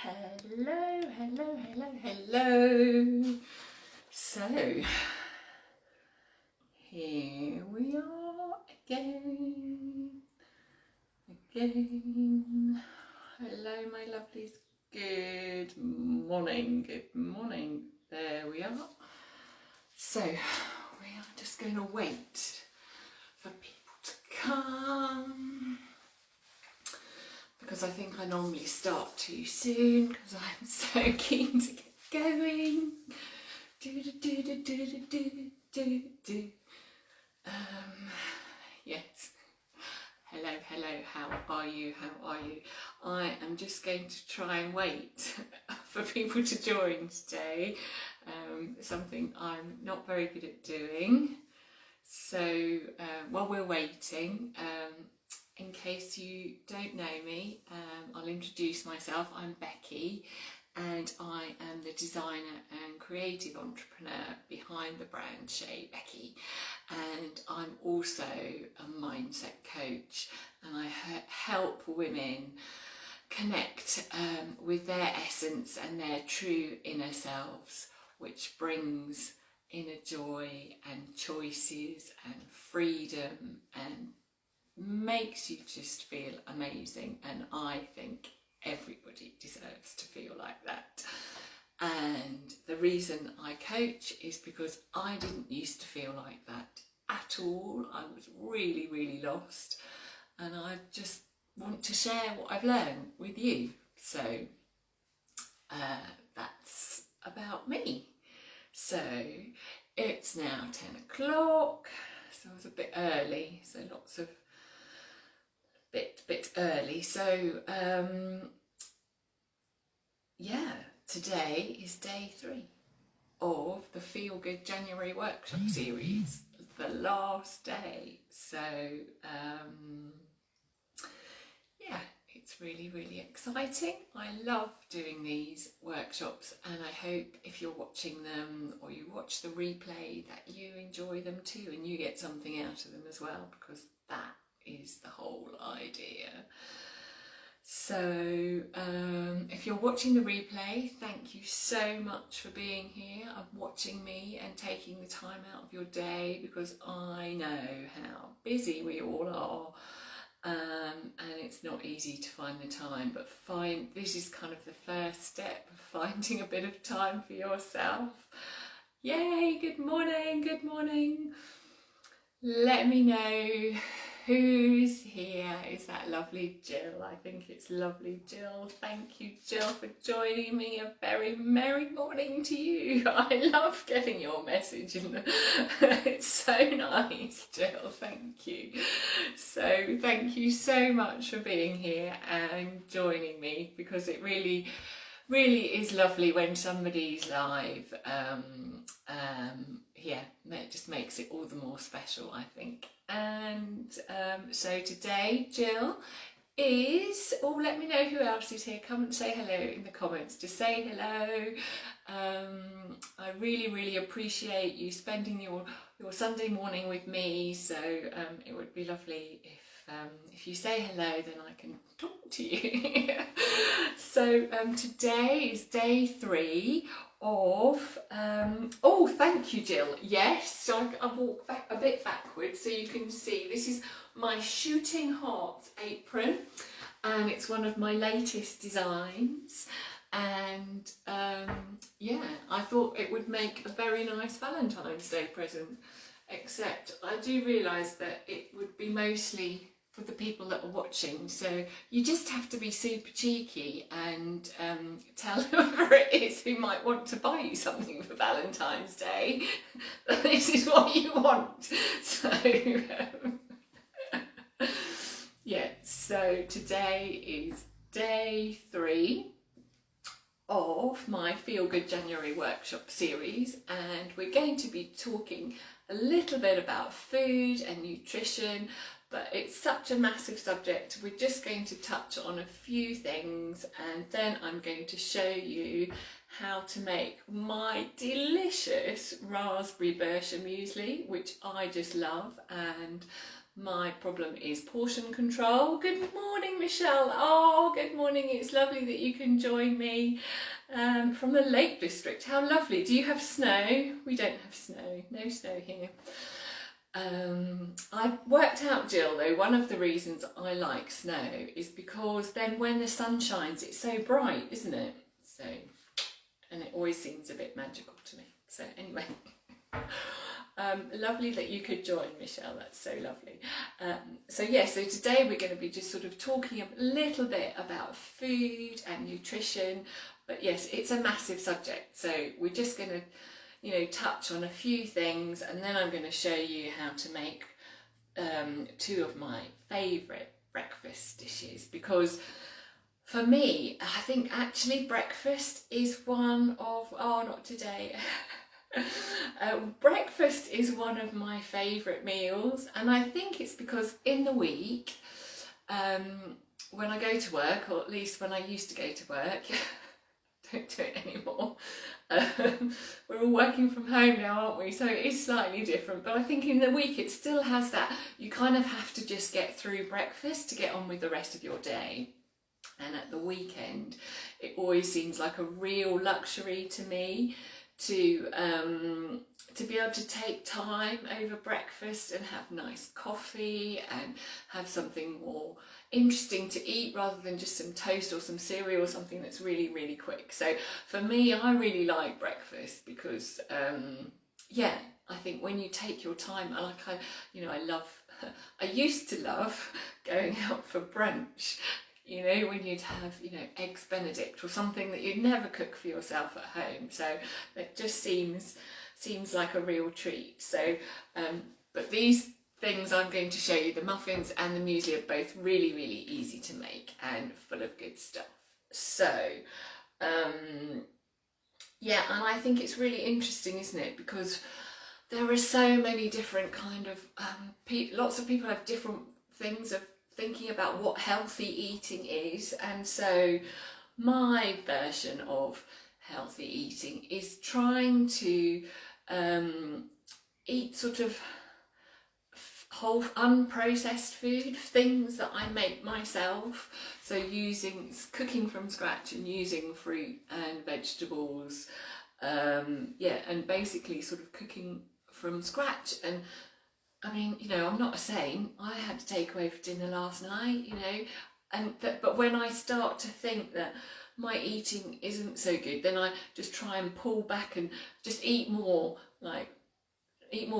Hello, hello, hello, hello. So, here we are again. Hello, my lovelies. Good morning, good morning. There we are. So, we are just going to wait for people to come, because I think I normally start too soon because I'm so keen to get going. Yes. Hello, hello, how are you? I am just going to try and wait for people to join today. Something I'm not very good at doing. So while we're waiting, in case you don't know me, I'll introduce myself. I'm Becky, and I am the designer and creative entrepreneur behind the brand Shea Becky, and I'm also a mindset coach, and I help women connect with their essence and their true inner selves, which brings inner joy and choices and freedom and makes you just feel amazing. And I think everybody deserves to feel like that. And the reason I coach is because I didn't used to feel like that at all. I was really, really lost, and I just want to share what I've learned with you. So that's about me. So it's now 10 o'clock, so I was a bit early, so lots of bit early. So yeah, today is day 3 of the Feel Good January workshop series, the last day. So yeah, it's really, really exciting. I love doing these workshops, and I hope if you're watching them or you watch the replay that you enjoy them too, and you get something out of them as well, because that is the whole idea. So if you're watching the replay, thank you so much for being here and watching me and taking the time out of your day, because I know how busy we all are, and it's not easy to find the time, but this is kind of the first step of finding a bit of time for yourself. Yay, good morning. Let me know who's here. Is that lovely Jill? I think it's lovely Jill. Thank you, Jill, for joining me. A very merry morning to you. I love getting your message it's so nice, Jill. Thank you. So thank you so much for being here and joining me, because it really is lovely when somebody's live. Yeah, it just makes it all the more special, I think. And so today, Jill is, let me know who else is here. Come and say hello in the comments. Just say hello. I really appreciate you spending your Sunday morning with me. So it would be lovely if you say hello, then I can talk to you. So today is day 3 of thank you, Jill. Yes, so I walk back a bit backwards so you can see. This is my Shooting Hearts apron, and it's one of my latest designs, and yeah, I thought it would make a very nice Valentine's Day present, except I do realise that it would be mostly for the people that are watching, so you just have to be super cheeky and tell whoever it is who might want to buy you something for Valentine's Day that this is what you want. So yeah, so today is day 3 of my Feel Good January workshop series, and we're going to be talking a little bit about food and nutrition, but it's such a massive subject. We're just going to touch on a few things, and then I'm going to show you how to make my delicious raspberry Bersha muesli, which I just love, and my problem is portion control. Good morning, Michelle. Oh, good morning. It's lovely that you can join me from the Lake District. How lovely. Do you have snow? We don't have snow. No snow here. I've worked out, Jill, though, one of the reasons I like snow is because then when the sun shines, it's so bright, isn't it? So, and it always seems a bit magical to me. So anyway, lovely that you could join, Michelle. That's so lovely. So today we're going to be just sort of talking a little bit about food and nutrition. But yes, it's a massive subject. So we're just going to touch on a few things, and then I'm going to show you how to make two of my favourite breakfast dishes, because for me, I think actually breakfast is one of, not today, breakfast is one of my favourite meals, and I think it's because in the week, when I go to work, or at least when I used to go to work, don't do it anymore. We're all working from home now, aren't we? So it is slightly different, but I think in the week it still has that. You kind of have to just get through breakfast to get on with the rest of your day. And at the weekend, it always seems like a real luxury to me to be able to take time over breakfast and have nice coffee and have something more interesting to eat rather than just some toast or some cereal or something that's really, really quick. So for me, I really like breakfast because, I think when you take your time, I used to love going out for brunch, when you'd have, eggs Benedict or something that you'd never cook for yourself at home. So it just seems like a real treat. So, but these things I'm going to show you, the muffins and the muesli, are both really, really easy to make and full of good stuff. So, and I think it's really interesting, isn't it? Because there are so many different kind of, lots of people have different things of thinking about what healthy eating is. And so my version of healthy eating is trying to eat sort of whole unprocessed food, things that I make myself, so cooking from scratch and using fruit and vegetables, and basically sort of cooking from scratch. And I mean, I'm not a saint. I had to take away for dinner last night, but when I start to think that my eating isn't so good, then I just try and pull back and just eat more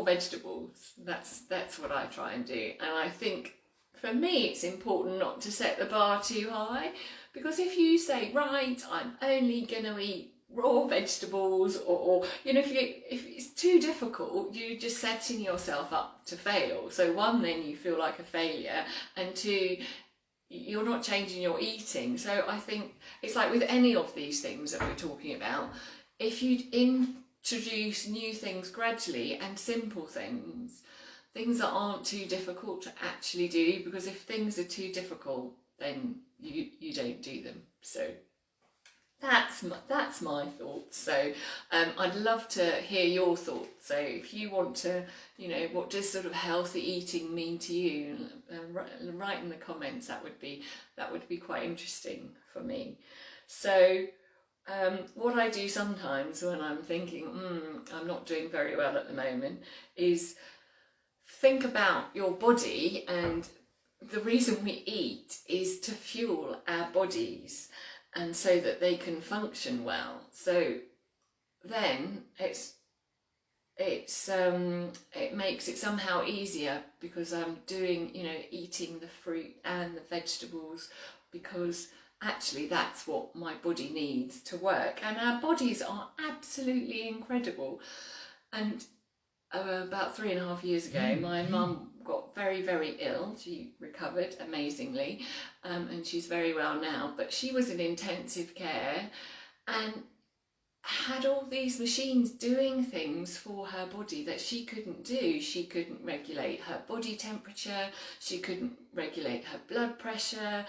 vegetables. That's what I try and do. And I think for me it's important not to set the bar too high, because if you say, right, I'm only going to eat raw vegetables, or if it's too difficult, you're just setting yourself up to fail. So one, then you feel like a failure, and two, you're not changing your eating. So I think it's like with any of these things that we're talking about, if you introduce new things gradually and simple things that aren't too difficult to actually do, because if things are too difficult, then you don't do them. So that's my thoughts. So I'd love to hear your thoughts. So if you want to, what does sort of healthy eating mean to you? Write in the comments. That would be quite interesting for me. So what I do sometimes when I'm thinking, I'm not doing very well at the moment, is think about your body, and the reason we eat is to fuel our bodies, and so that they can function well. So then it makes it somehow easier, because I'm doing, eating the fruit and the vegetables, because actually that's what my body needs to work. And our bodies are absolutely incredible. And about 3.5 years ago, my mum got very, very ill. She recovered amazingly, and she's very well now, but she was in intensive care and had all these machines doing things for her body that she couldn't do. She couldn't regulate her body temperature, she couldn't regulate her blood pressure,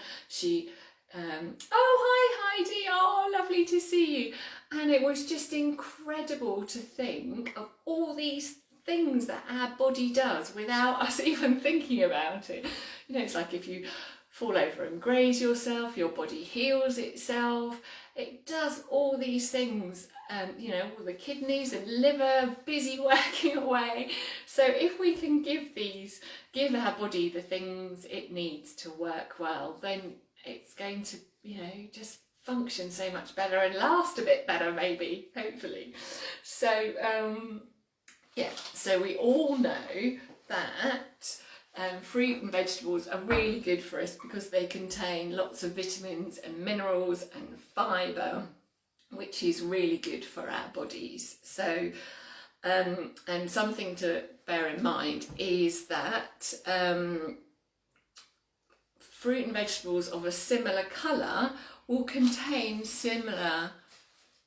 oh, hi Heidi, oh, lovely to see you. And it was just incredible to think of all these things that our body does without us even thinking about it. You know, it's like if you fall over and graze yourself, your body heals itself. It does all these things, you know, all the kidneys and liver busy working away. So if we can give our body the things it needs to work well, then it's going to, you know, just function so much better and last a bit better, maybe, hopefully. So yeah, so we all know that fruit and vegetables are really good for us because they contain lots of vitamins and minerals and fibre, which is really good for our bodies. So and something to bear in mind is that fruit and vegetables of a similar colour will contain similar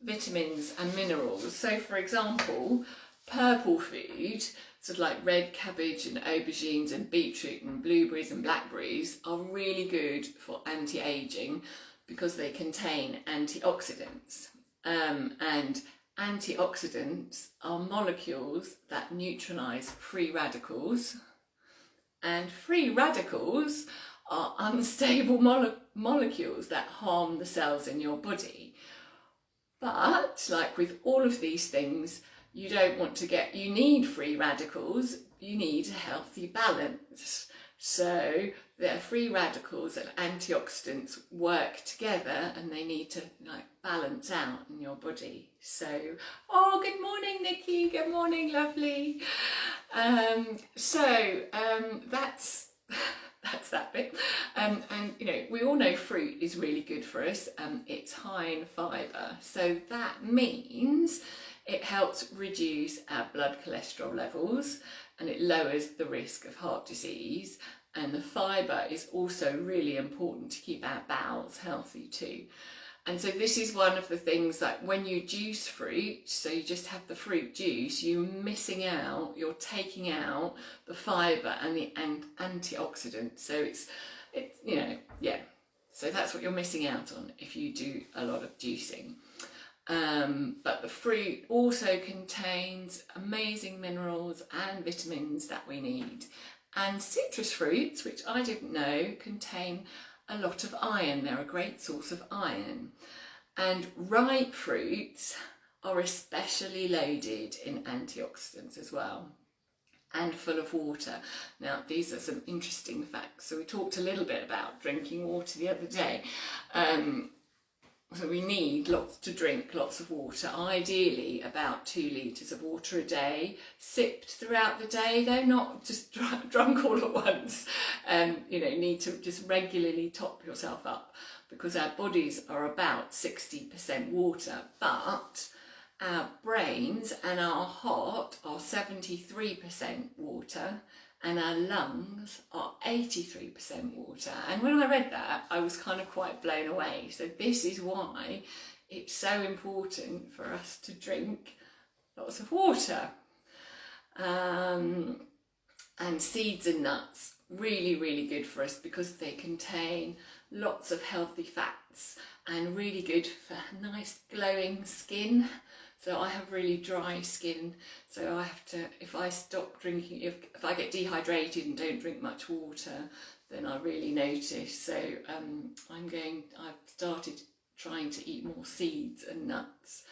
vitamins and minerals. So for example, purple food, sort of like red cabbage and aubergines and beetroot and blueberries and blackberries, are really good for anti-aging because they contain antioxidants. And antioxidants are molecules that neutralise free radicals, and free radicals are unstable molecules that harm the cells in your body. But like with all of these things, you need free radicals, you need a healthy balance. So their free radicals and antioxidants work together and they need to like balance out in your body. So, oh, good morning, Nikki. Good morning, lovely. That's that bit. And you know, we all know fruit is really good for us. It's high in fibre. So that means it helps reduce our blood cholesterol levels and it lowers the risk of heart disease. And the fibre is also really important to keep our bowels healthy too. And so this is one of the things, like when you juice fruit, so you just have the fruit juice, you're taking out the fibre and the antioxidants. So it's you know, yeah. So that's what you're missing out on if you do a lot of juicing. But the fruit also contains amazing minerals and vitamins that we need. And citrus fruits, which I didn't know, contain a lot of iron. They're a great source of iron. And ripe fruits are especially loaded in antioxidants as well, and full of water. Now, these are some interesting facts. So we talked a little bit about drinking water the other day. So we need to drink lots of water, ideally about 2 litres of water a day, sipped throughout the day, though not just drunk all at once. You know, need to just regularly top yourself up because our bodies are about 60% water, but our brains and our heart are 73% water and our lungs are 83% water. And when I read that, I was kind of quite blown away. So this is why it's so important for us to drink lots of water. And seeds and nuts, really, really good for us because they contain lots of healthy fats and really good for nice glowing skin. So I have really dry skin, so I have to, if I stop drinking, if I get dehydrated and don't drink much water, then I really notice. So I've started trying to eat more seeds and nuts.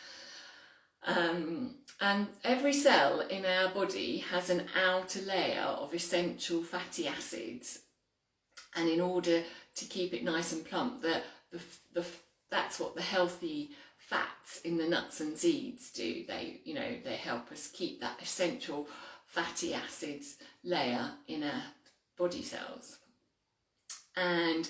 And every cell in our body has an outer layer of essential fatty acids. And in order to keep it nice and plump, that's what the healthy fats in the nuts and seeds do. They help us keep that essential fatty acids layer in our body cells. And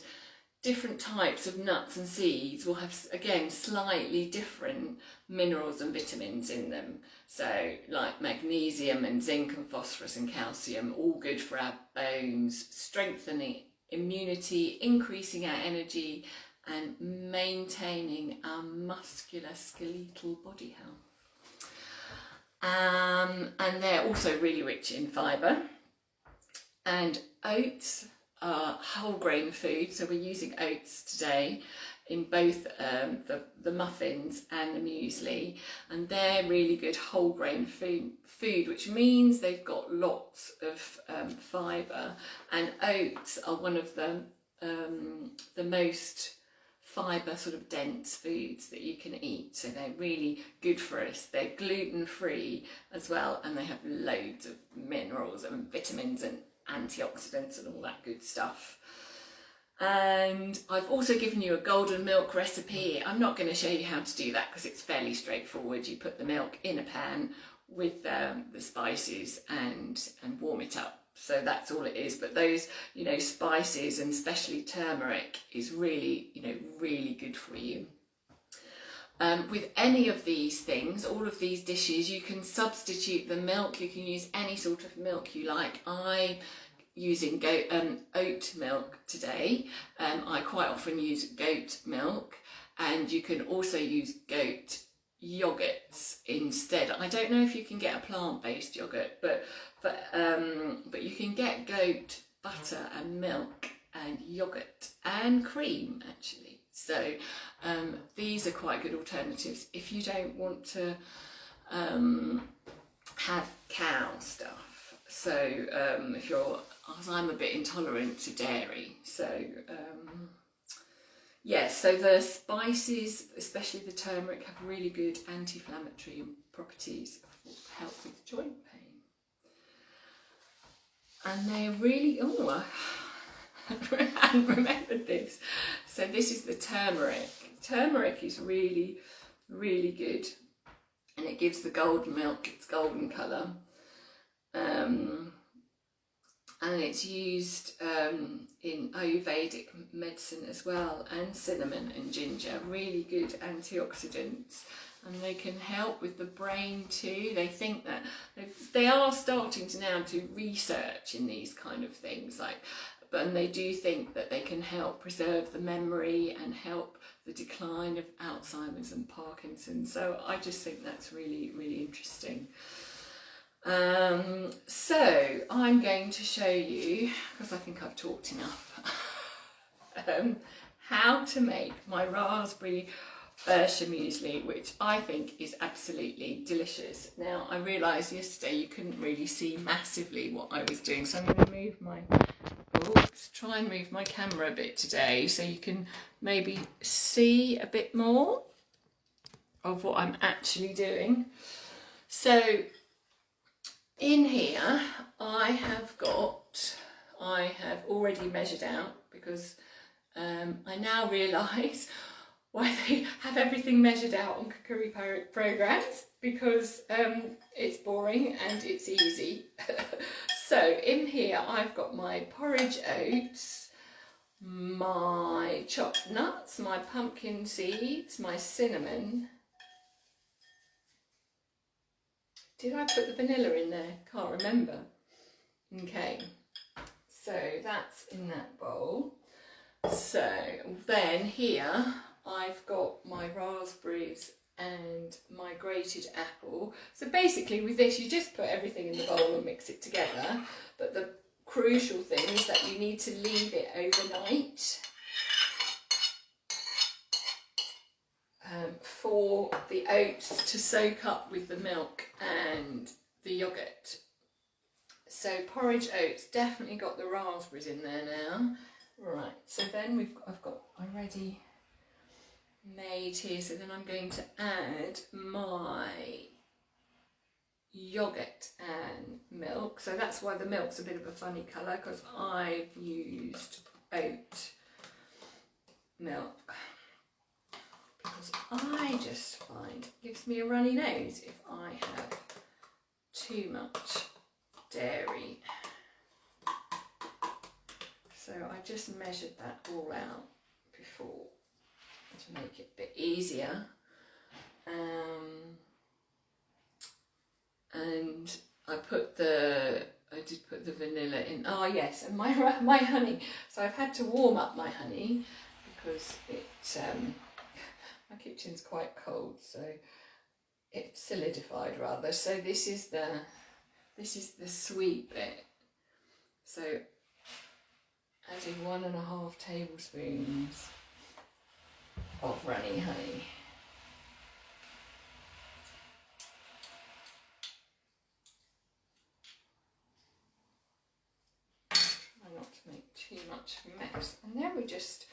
different types of nuts and seeds will have, again, slightly different minerals and vitamins in them. So like magnesium and zinc and phosphorus and calcium, all good for our bones, strengthening immunity, increasing our energy, and maintaining our muscular skeletal body health. And they're also really rich in fibre. And oats whole grain food, so we're using oats today in both the muffins and the muesli, and they're really good whole grain food, which means they've got lots of fibre, and oats are one of the most fibre sort of dense foods that you can eat, so they're really good for us. They're gluten free as well, and they have loads of minerals and vitamins and antioxidants and all that good stuff. And I've also given you a golden milk recipe. I'm not going to show you how to do that because it's fairly straightforward. You put the milk in a pan with the spices and warm it up. So that's all it is. But those, spices, and especially turmeric, is really, really good for you. With any of these things, all of these dishes, you can substitute the milk. You can use any sort of milk you like. I'm using oat milk today. I quite often use goat milk, and you can also use goat yogurts instead. I don't know if you can get a plant-based yogurt, but you can get goat butter and milk and yogurt and cream actually. So these are quite good alternatives if you don't want to have cow stuff. So as I'm a bit intolerant to dairy, so yes, so the spices, especially the turmeric, have really good anti-inflammatory properties, help with joint pain. And they're really, I hadn't remembered this. So this is the turmeric. Turmeric is really, really good, and it gives the golden milk its golden colour. And it's used in Ayurvedic medicine as well, and cinnamon and ginger, really good antioxidants, and they can help with the brain too. They think that they are starting to now do research in these kind of things, and they do think that they can help preserve the memory and help the decline of Alzheimer's and Parkinson's. So I just think that's really, really interesting. So I'm going to show you, because I think I've talked enough, how to make my raspberry Bersha muesli, which I think is absolutely delicious. Now, I realised yesterday you couldn't really see massively what I was doing, so I'm going to try and move my camera a bit today so you can maybe see a bit more of what I'm actually doing. So in here I have already measured out, because I now realise why they have everything measured out on cookery programs, because it's boring and it's easy. So in here I've got my porridge oats, my chopped nuts, my pumpkin seeds, my cinnamon. Did I put the vanilla in there? Can't remember. Okay, so that's in that bowl. So then here I've got my raspberries and my grated apple. So basically with this you just put everything in the bowl and mix it together, but the crucial thing is that you need to leave it overnight for the oats to soak up with the milk and the yogurt. So porridge oats, definitely got the raspberries in there now. Right, so then I've got already made here, so then I'm going to add my yogurt and milk. So that's why the milk's a bit of a funny colour, because I've used oat milk, because I just find it gives me a runny nose if I have too much dairy. So I just measured that all out before to make it a bit easier. And I did put the vanilla in. Oh yes, and my honey. So I've had to warm up my honey because my kitchen's quite cold, so it solidified rather. So this is the sweet bit. So adding 1.5 tablespoons of runny honey. Try not to make too much of a mess. And then we just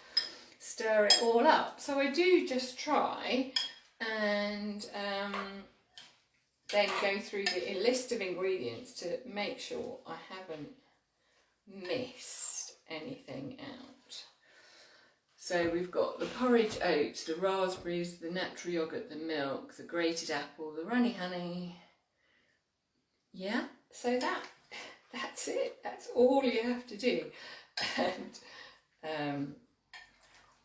stir it all up. So I do just try and then go through the list of ingredients to make sure I haven't missed anything out. So we've got the porridge oats, the raspberries, the natural yoghurt, the milk, the grated apple, the runny honey. Yeah, so that's it. That's all you have to do. And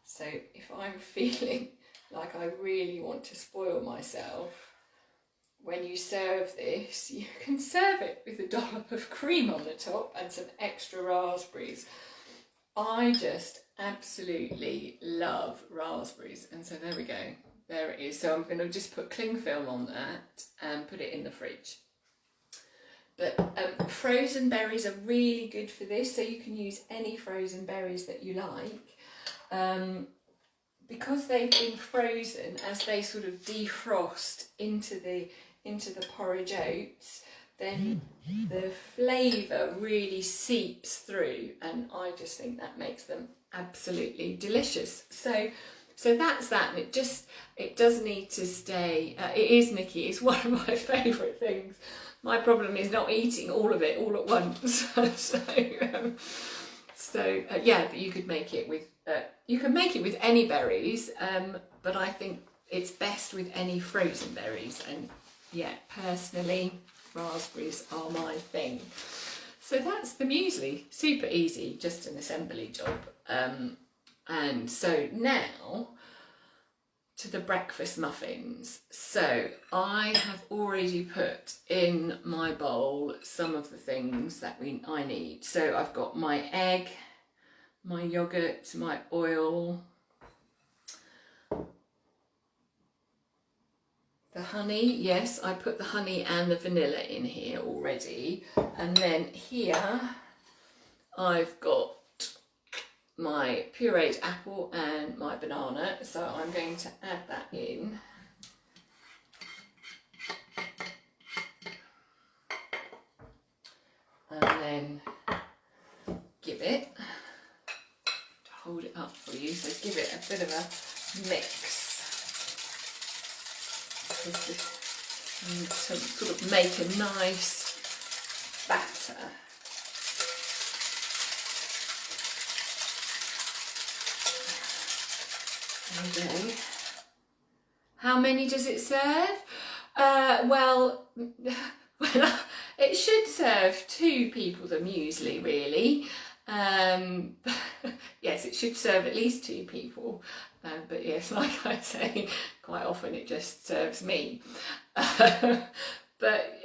so if I'm feeling like I really want to spoil myself, when you serve this, you can serve it with a dollop of cream on the top and some extra raspberries. I just absolutely love raspberries, and so there we go. There it is. So I'm going to just put cling film on that and put it in the fridge. But frozen berries are really good for this, so you can use any frozen berries that you like. Because they've been frozen, as they sort of defrost into the porridge oats, then the flavour really seeps through, and I just think that makes them absolutely delicious. So that's that, and it does need to stay. It is, Nikki, it's one of my favourite things. My problem is not eating all of it all at once. Yeah, but you could make it with any berries, but I think it's best with any frozen berries. And yeah, personally, raspberries are my thing. So that's the muesli. Super easy, just an assembly job. And so now to the breakfast muffins. So I have already put in my bowl some of the things that I need. So I've got my egg, my yoghurt, my oil, the honey. Yes, I put the honey and the vanilla in here already. And then here I've got my pureed apple and my banana, so I'm going to add that in. And then give it, to hold it up for you, so give it a bit of a mix. To sort of make a nice batter. Okay. How many does it serve? Well, it should serve 2 people the muesli, really. Yes, it should serve at least 2 people. But yes, like I say, quite often it just serves me. But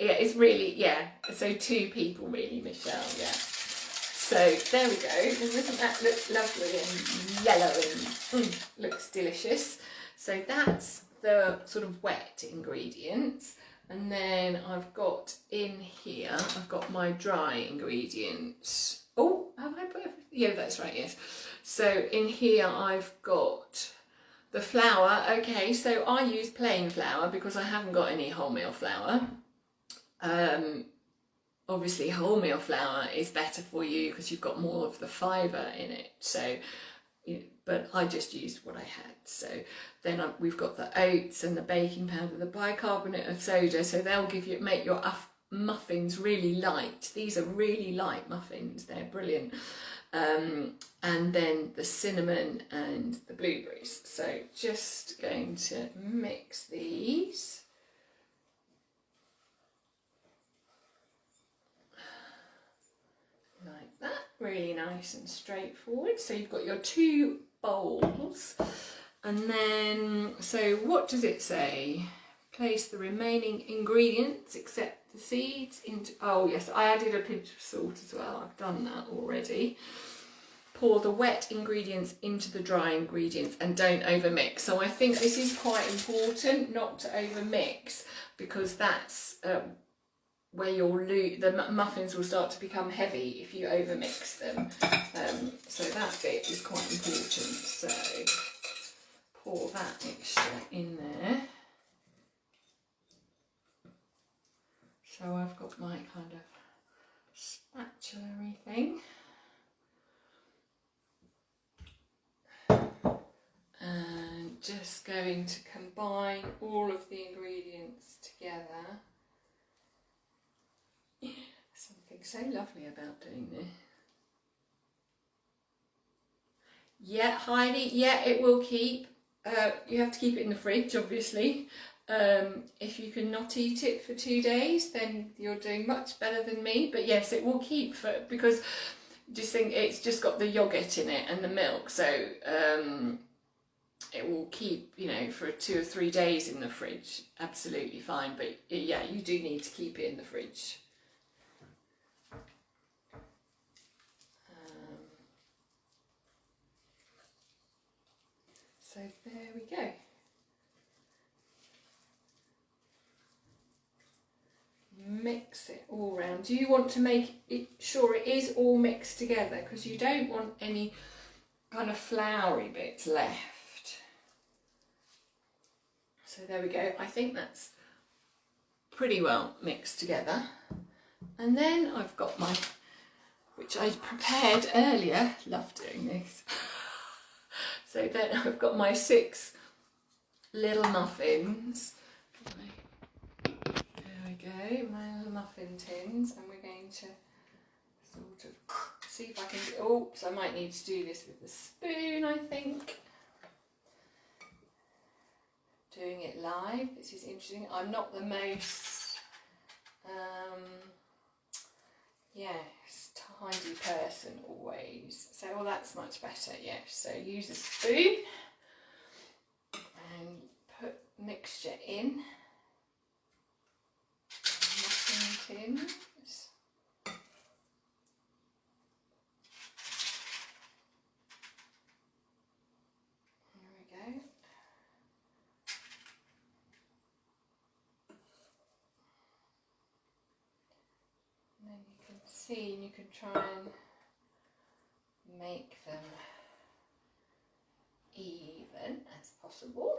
yeah, it's really, yeah, so 2 people really, Michelle, yeah. So there we go. Doesn't that look lovely and yellow and looks delicious? So that's the sort of wet ingredients. And then I've got in here, I've got my dry ingredients. Oh, have I put everything? Yeah, that's right, yes. So in here I've got the flour. Okay, so I use plain flour because I haven't got any wholemeal flour. Obviously wholemeal flour is better for you because you've got more of the fibre in it. So, but I just used what I had. So then we've got the oats and the baking powder, the bicarbonate of soda. So they'll make your muffins really light. These are really light muffins. They're brilliant. And then the cinnamon and the blueberries. So just going to mix these. Like that, really nice and straightforward. So you've got your 2 bowls, and then, so what does it say? Place the remaining ingredients except the seeds into, oh yes, I added a pinch of salt as well, I've done that already. Pour the wet ingredients into the dry ingredients and don't overmix. So I think this is quite important, not to overmix, because that's where the muffins will start to become heavy if you overmix them. So that bit is quite important. So pour that mixture in there. So I've got my kind of spatula-y thing. And just going to combine all of the ingredients together. Something so lovely about doing this. Yeah, Heidi, yeah, it will keep. You have to keep it in the fridge, obviously. If you can not eat it for 2 days, then you're doing much better than me. But yes, it will keep because just think it's just got the yogurt in it and the milk, so it will keep, you know, for 2 or 3 days in the fridge. Absolutely fine. But yeah, you do need to keep it in the fridge. So there we go. Mix it all round. Do you want to make it sure it is all mixed together, because you don't want any kind of floury bits left. So there we go. I think that's pretty well mixed together. And then I've got my, which I prepared earlier. Love doing this. So then I've got my 6 little muffins. There we go, my little muffin tins, and we're going to sort of see if I can, oops, I might need to do this with the spoon, I think. Doing it live, this is interesting. I'm not the most, yes, tidy person always. So, well, that's much better, yes. So use a spoon and put mixture in. Muffin tins. There we go. And then you can see, and you can try and make them even as possible.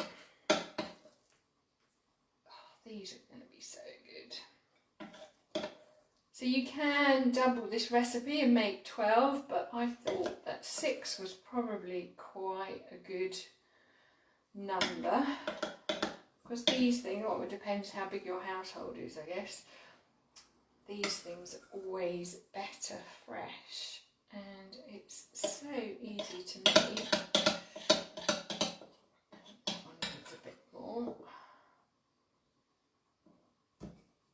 Oh, these are going to be so good. So you can double this recipe and make 12, but I thought that 6 was probably quite a good number, because these things, well, it depends how big your household is, I guess. These things are always better fresh, and it's so easy to make. That one needs a bit more.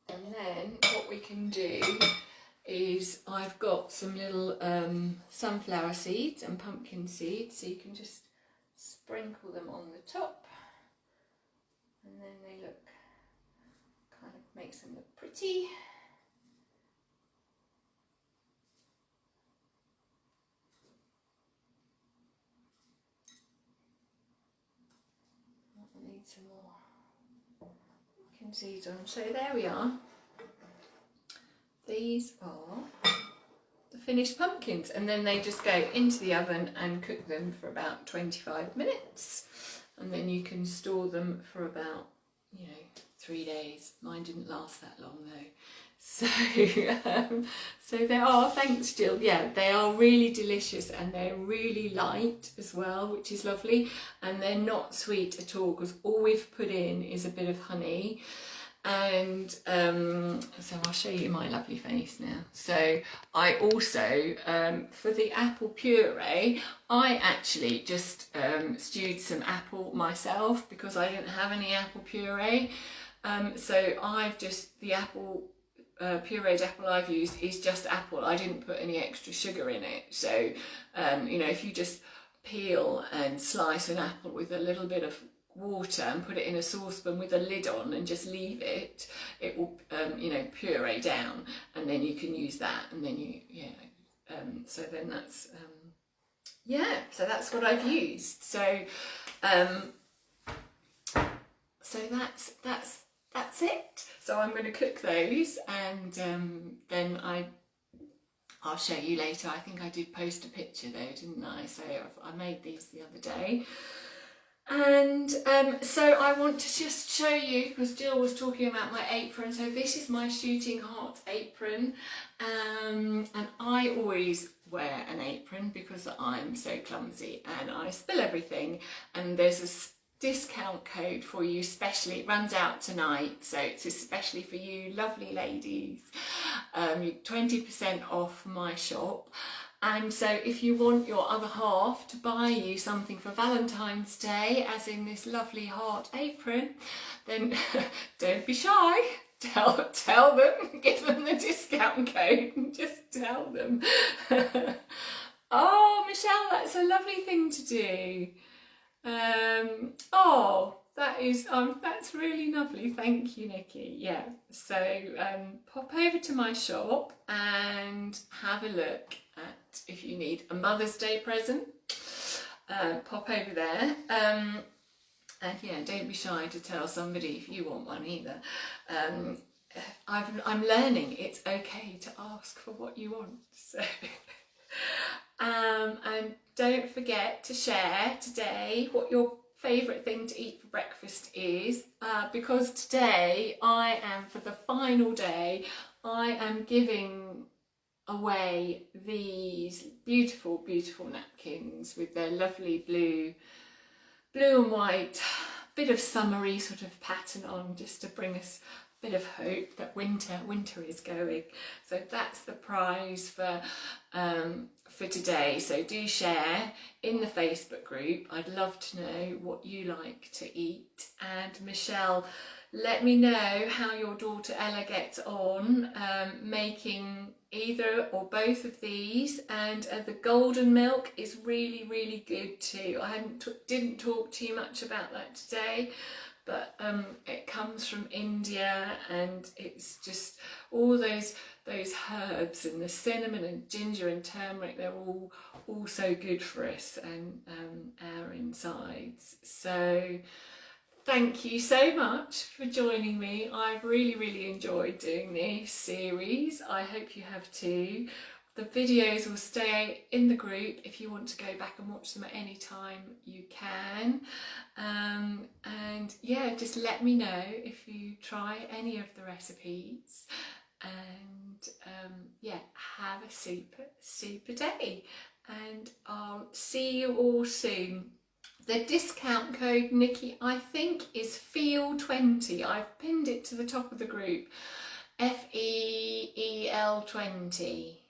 And then what we can do is, I've got some little sunflower seeds and pumpkin seeds, so you can just sprinkle them on the top, and then they look, kind of makes them look pretty. I need some more pumpkin seeds on. So there we are. These are the finished pumpkins, and then they just go into the oven and cook them for about 25 minutes, and then you can store them for about, 3 days. Mine didn't last that long though. So, so they are, thanks Jill, yeah, they are really delicious, and they're really light as well, which is lovely, and they're not sweet at all, because all we've put in is a bit of honey. And so I'll show you my lovely face now. So I also, for the apple puree, I actually just stewed some apple myself, because I didn't have any apple puree. So I've just, the apple, pureed apple I've used is just apple. I didn't put any extra sugar in it. So, if you just peel and slice an apple with a little bit of water and put it in a saucepan with a lid on and just leave it, it will puree down, and then you can use that, and then so then that's so that's what I've used. So so that's that's it. So I'm going to cook those, and then I'll show you later. I think I did post a picture though, didn't I? So I made these the other day. And so I want to just show you, because Jill was talking about my apron. So this is my Shooting Hearts apron, and I always wear an apron because I'm so clumsy and I spill everything. And there's a discount code for you specially. It runs out tonight, so it's especially for you lovely ladies. 20% off my shop. And so if you want your other half to buy you something for Valentine's Day, as in this lovely heart apron, then don't be shy. Tell them, give them the discount code and just tell them. Oh, Michelle, that's a lovely thing to do. Oh, that's really lovely. Thank you, Nikki. Yeah, so pop over to my shop and have a look at if you need a Mother's Day present. Pop over there. And yeah, don't be shy to tell somebody if you want one either. I'm learning it's okay to ask for what you want. So. And don't forget to share today what your favourite thing to eat for breakfast is, because today for the final day, I am giving away these beautiful, beautiful napkins with their lovely blue and white, bit of summery sort of pattern on, just to bring us a bit of hope that winter is going. So that's the prize for today. So do share in the Facebook group. I'd love to know what you like to eat. And Michelle, let me know how your daughter Ella gets on making either or both of these. And the golden milk is really, really good too. I didn't talk too much about that today, but it comes from India, and it's just all those herbs and the cinnamon and ginger and turmeric, they're all so good for us and our insides. So thank you so much for joining me. I've really, really enjoyed doing this series. I hope you have too. The videos will stay in the group. If you want to go back and watch them at any time, you can. And yeah, just let me know if you try any of the recipes. And yeah, have a super day. And I'll see you all soon. The discount code, Nikki, I think is FEEL20. I've pinned it to the top of the group. FEEL20.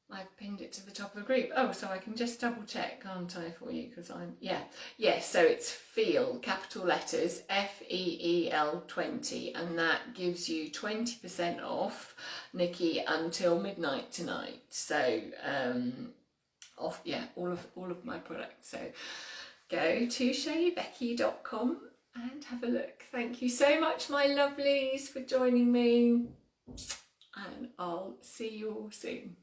I've pinned it to the top of the group. Oh, so I can just double check, can't I, for you? Because so it's FEEL, capital letters, FEEL20, and that gives you 20% off, Nikki, until midnight tonight. So off, yeah, all of my products. So go to shaybecky.com and have a look. Thank you so much, my lovelies, for joining me, and I'll see you all soon.